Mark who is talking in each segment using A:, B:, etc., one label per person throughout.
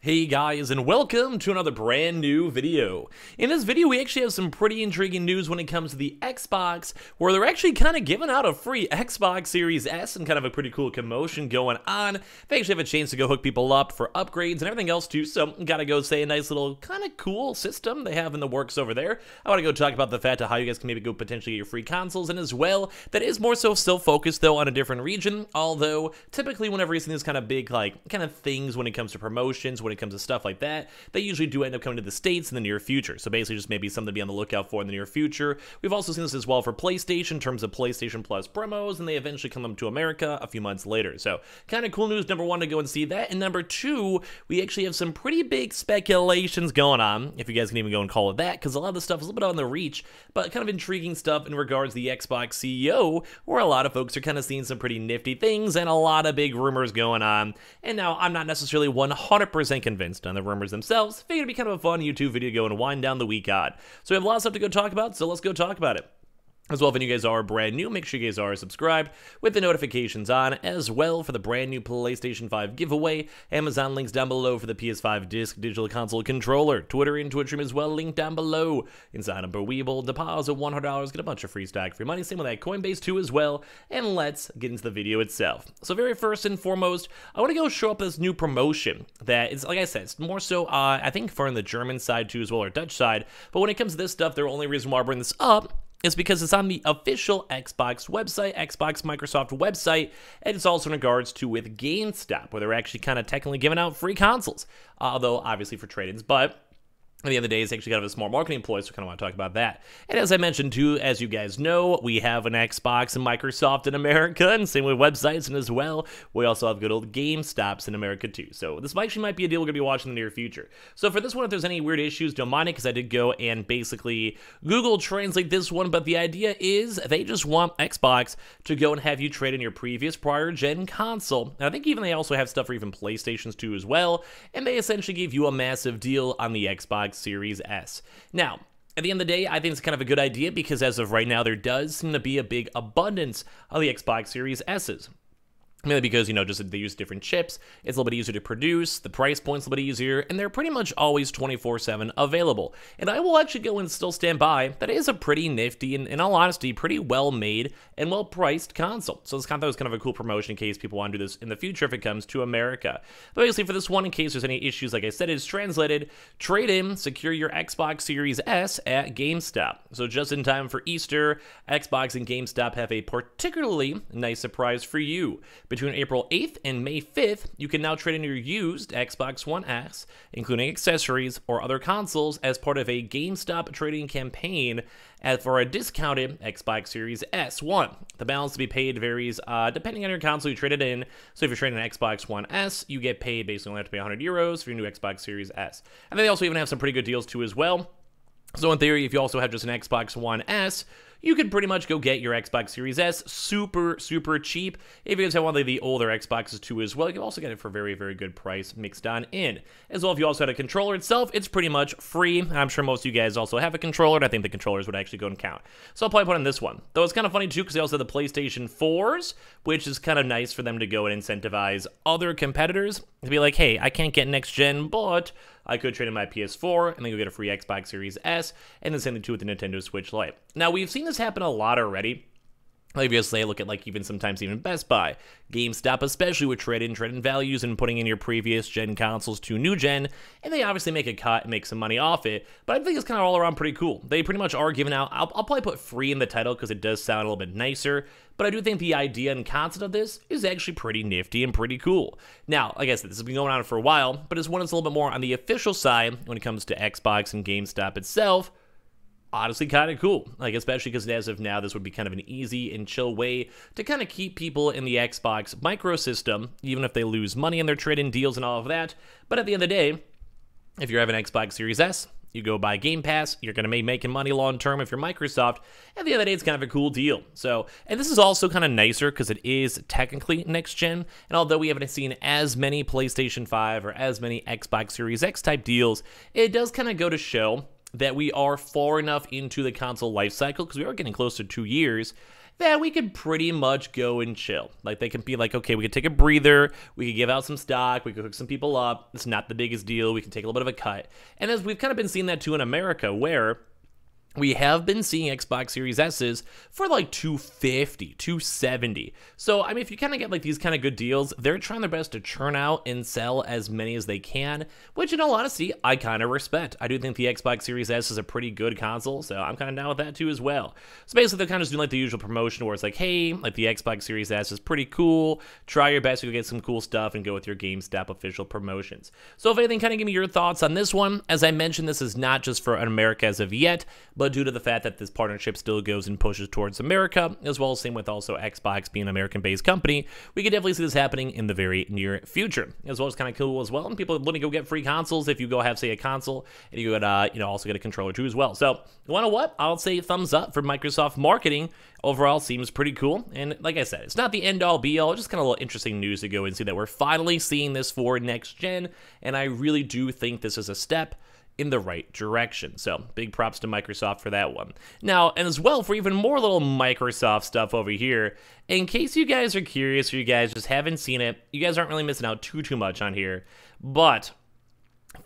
A: Hey guys, and welcome to another brand new video. In this video, we actually have some pretty intriguing news when it comes to the Xbox, where they're actually kind of giving out a free Xbox Series S and kind of a pretty cool commotion going on. They actually have a chance to go hook people up for upgrades and everything else too, so gotta go say a nice little kind of cool system they have in the works over there. I want to go talk about the fact of how you guys can maybe go potentially get your free consoles, and as well, that is more so still focused though on a different region, although typically whenever you see these kind of big kind of things when it comes to promotions, when it comes to stuff like that, they usually do end up coming to the States in the near future. So basically just maybe something to be on the lookout for in the near future. We've also seen this as well for PlayStation in terms of PlayStation Plus promos, and they eventually come up to America a few months later. So kind of cool news, number one, to go and see that. And number two, we actually have some pretty big speculations going on, if you guys can even go and call it that, because a lot of the stuff is a little bit on the reach, but kind of intriguing stuff in regards to the Xbox CEO, where a lot of folks are kind of seeing some pretty nifty things and a lot of big rumors going on. And now I'm not necessarily 100% convinced on the rumors themselves. Figured it'd be kind of a fun YouTube video go and wind down the week on. So we have a lot of stuff to go talk about, so let's go talk about it. As well, if any of you guys are brand new, make sure you guys are subscribed with the notifications on, as well for the brand new PlayStation 5 giveaway. Amazon links down below for the PS5 digital console controller. Twitter and Twitch stream as well, linked down below. Inside of Weeble, deposit $100, get a bunch of free stock, free money. Same with that Coinbase too as well. And let's get into the video itself. So very first and foremost, I want to go show up this new promotion that is, like I said, it's more so, I think for the German side too as well, or Dutch side. But when it comes to this stuff, the only reason why I bring this up is because it's on the official Xbox website, Xbox Microsoft website, and it's also in regards to with GameStop, where they're actually kind of technically giving out free consoles, although obviously for trade-ins, but at the end of the day, it's actually kind of a small marketing ploy, so I kind of want to talk about that. And as I mentioned too, as you guys know, we have an Xbox and Microsoft in America, and same with websites, and as well, we also have good old GameStops in America too. So this actually might be a deal we're going to be watching in the near future. So for this one, if there's any weird issues, don't mind it, because I did go and basically Google Translate this one, but the idea is they just want Xbox to go and have you trade in your previous prior gen console. And I think even they also have stuff for even PlayStations too as well, and they essentially give you a massive deal on the Xbox Series S. Now, at the end of the day, I think it's kind of a good idea because as of right now, there does seem to be a big abundance of the Xbox Series S's. Mainly because, you know, just they use different chips, it's a little bit easier to produce, the price point's a little bit easier, and they're pretty much always 24/7 available. And I will actually go and still stand by, that is a pretty nifty, and in all honesty, pretty well-made and well-priced console. So this kind of was kind of a cool promotion in case people want to do this in the future if it comes to America. But basically for this one, in case there's any issues, like I said, it's translated, trade in, secure your Xbox Series S at GameStop. So just in time for Easter, Xbox and GameStop have a particularly nice surprise for you. Between April 8th and May 5th, you can now trade in your used Xbox One S, including accessories or other consoles, as part of a GameStop trading campaign for a discounted Xbox Series S1. The balance to be paid varies depending on your console you traded in. So if you're trading an Xbox One S, you get paid basically only have to pay €100 for your new Xbox Series S. And then they also even have some pretty good deals too as well. So in theory, if you also have just an Xbox One S, you could pretty much go get your Xbox Series S super cheap. If you guys have one of the older Xboxes too as well, you can also get it for a very good price mixed on in. As well, if you also had a controller itself, it's pretty much free. I'm sure most of you guys also have a controller, and I think the controllers would actually go and count. So I'll probably put on this one. Though it's kind of funny too, because they also have the PlayStation 4s, which is kind of nice for them to go and incentivize other competitors to be like, hey, I can't get next gen, but I could trade in my PS4 and then go get a free Xbox Series S, and the same thing too with the Nintendo Switch Lite. Now, we've seen this happen a lot already. Like if you say, look at like even sometimes even Best Buy, GameStop, especially with trade-in values and putting in your previous gen consoles to new gen, and they obviously make a cut and make some money off it, but I think it's kind of all around pretty cool. They pretty much are giving out, I'll probably put free in the title because it does sound a little bit nicer, but I do think the idea and concept of this is actually pretty nifty and pretty cool. Now, like I said, this has been going on for a while, but it's one that's a little bit more on the official side when it comes to Xbox and GameStop itself. Honestly kind of cool, like especially because as of now this would be kind of an easy and chill way to kind of keep people in the Xbox microsystem, even if they lose money in their trade-in deals and all of that. But at the end of the day, if you're having an Xbox Series S, you go buy Game Pass, you're going to be making money long term if you're Microsoft. At the end of the day, it's kind of a cool deal. So, and this is also kind of nicer because it is technically next gen. And although we haven't seen as many PlayStation 5 or as many Xbox Series X type deals, it does kind of go to show that we are far enough into the console life cycle, because we are getting close to 2 years, that we could pretty much go and chill. Like, they can be like, okay, we could take a breather, we could give out some stock, we could hook some people up, it's not the biggest deal, we can take a little bit of a cut. And as we've kind of been seeing that too in America, where we have been seeing Xbox Series S's for like $250, $270. So, I mean, if you kind of get like these kind of good deals, they're trying their best to churn out and sell as many as they can, which in all honesty, I kind of respect. I do think the Xbox Series S is a pretty good console, so I'm kind of down with that too as well. So basically, they're kind of just doing like the usual promotion where it's like, hey, like the Xbox Series S is pretty cool. Try your best to get some cool stuff and go with your GameStop official promotions. So if anything, kind of give me your thoughts on this one. As I mentioned, this is not just for America as of yet, but due to the fact that this partnership still goes and pushes towards America, as well as same with also Xbox being an American-based company, we could definitely see this happening in the very near future, as well as kind of cool as well. And people are willing to go get free consoles if you go have, say, a console, and you could, also get a controller too as well. So, you want to what? I'll say thumbs up for Microsoft marketing. Overall, seems pretty cool. And like I said, it's not the end-all, be-all, just kind of a little interesting news to go and see that we're finally seeing this for next gen, and I really do think this is a step in the right direction. So big props to Microsoft for that one. Now, and as well for even more little Microsoft stuff over here, in case you guys are curious or you guys just haven't seen it, you guys aren't really missing out too much on here, but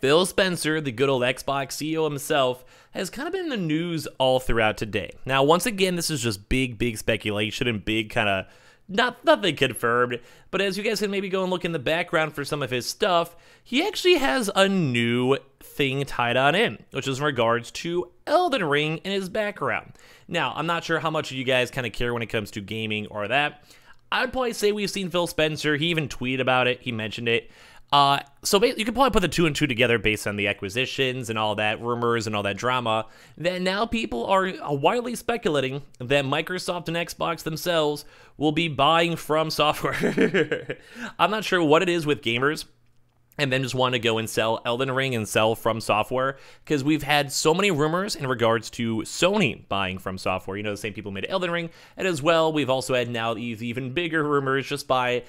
A: Phil Spencer, the good old Xbox CEO himself, has kind of been in the news all throughout today. Now, once again, this is just big speculation and big kind of nothing confirmed, but as you guys can maybe go and look in the background for some of his stuff, he actually has a new thing tied on in, which is in regards to Elden Ring in his background. Now, I'm not sure how much of you guys kind of care when it comes to gaming or that. I'd probably say we've seen Phil Spencer. He even tweeted about it. He mentioned it. So you can probably put the two and two together based on the acquisitions and all that rumors and all that drama, that now people are widely speculating that Microsoft and Xbox themselves will be buying From Software. I'm not sure what it is with gamers and then just want to go and sell Elden Ring and sell From Software, because we've had so many rumors in regards to Sony buying From Software. You know, the same people who made Elden Ring, and as well, we've also had now these even bigger rumors just by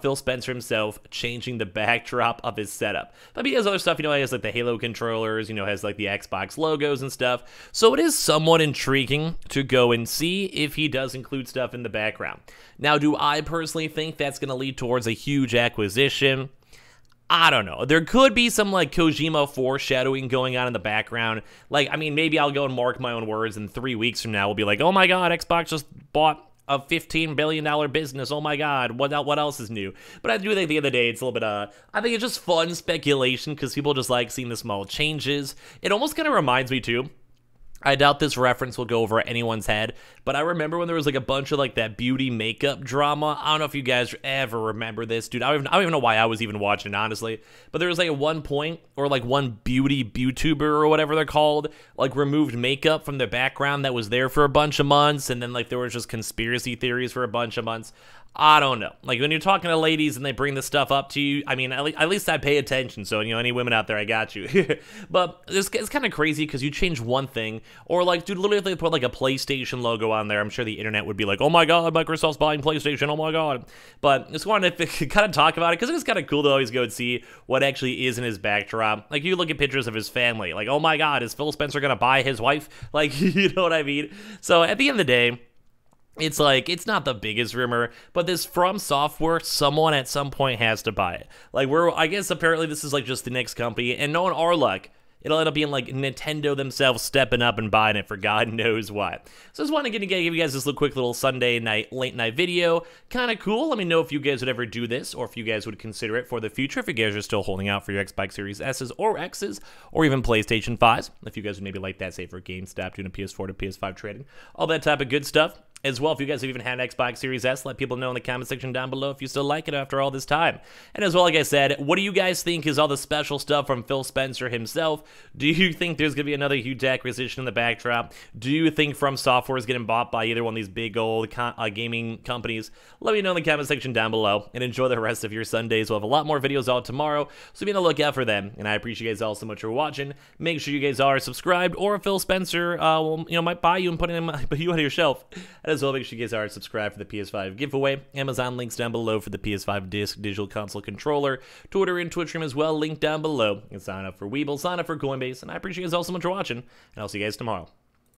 A: Phil Spencer himself changing the backdrop of his setup. But he has other stuff, he has like the Halo controllers, has like the Xbox logos and stuff. So it is somewhat intriguing to go and see if he does include stuff in the background. Now, do I personally think that's going to lead towards a huge acquisition? I don't know. There could be some like Kojima foreshadowing going on in the background. Like, I mean, maybe I'll go and mark my own words and 3 weeks from now we'll be like, oh my god, Xbox just bought a $15 billion business. Oh my god, what else is new? But I do think at the end of the day, it's a little bit, I think it's just fun speculation because people just like seeing the small changes. It almost kind of reminds me too, I doubt this reference will go over anyone's head, but I remember when there was like a bunch of like that beauty makeup drama. I don't know if you guys ever remember this, dude. I don't even know why I was even watching, honestly. But there was like at one point, or like one beauty YouTuber or whatever they're called, like removed makeup from their background that was there for a bunch of months, and then like there was just conspiracy theories for a bunch of months. I don't know. Like, when you're talking to ladies and they bring this stuff up to you, I mean, at least I pay attention. So, any women out there, I got you. But it's kind of crazy because you change one thing. Or, like, dude, literally if they put, like, a PlayStation logo on there, I'm sure the internet would be like, oh, my God, Microsoft's buying PlayStation. Oh, my God. But just wanted to kind of talk about it because it's kind of cool to always go and see what actually is in his backdrop. Like, you look at pictures of his family. Like, oh, my God, is Phil Spencer going to buy his wife? Like, you know what I mean? So, at the end of the day, it's like, it's not the biggest rumor, but this From Software, someone at some point has to buy it. Like, I guess apparently this is like just the next company, and knowing our luck, it'll end up being like Nintendo themselves stepping up and buying it for God knows what. So I just want to give you guys this little quick little Sunday night, late night video. Kind of cool. Let me know if you guys would ever do this, or if you guys would consider it for the future, if you guys are still holding out for your Xbox Series S's or X's, or even PlayStation 5s. If you guys would maybe like that, say for GameStop, doing a PS4 to PS5 trading. All that type of good stuff. As well, if you guys have even had an Xbox Series S, let people know in the comment section down below if you still like it after all this time. And as well, like I said, what do you guys think is all the special stuff from Phil Spencer himself? Do you think there's going to be another huge acquisition in the backdrop? Do you think From Software is getting bought by either one of these big old gaming companies? Let me know in the comment section down below, and enjoy the rest of your Sundays. We'll have a lot more videos out tomorrow, so be on the lookout for them. And I appreciate you guys all so much for watching. Make sure you guys are subscribed, or Phil Spencer might buy you and put you on your shelf. And as well, make sure you guys are subscribed for the PS5 giveaway. Amazon links down below for the PS5 disc digital console controller. Twitter and Twitch stream as well, linked down below. You can sign up for Weeble, sign up for Coinbase, and I appreciate you guys all so much for watching, and I'll see you guys tomorrow.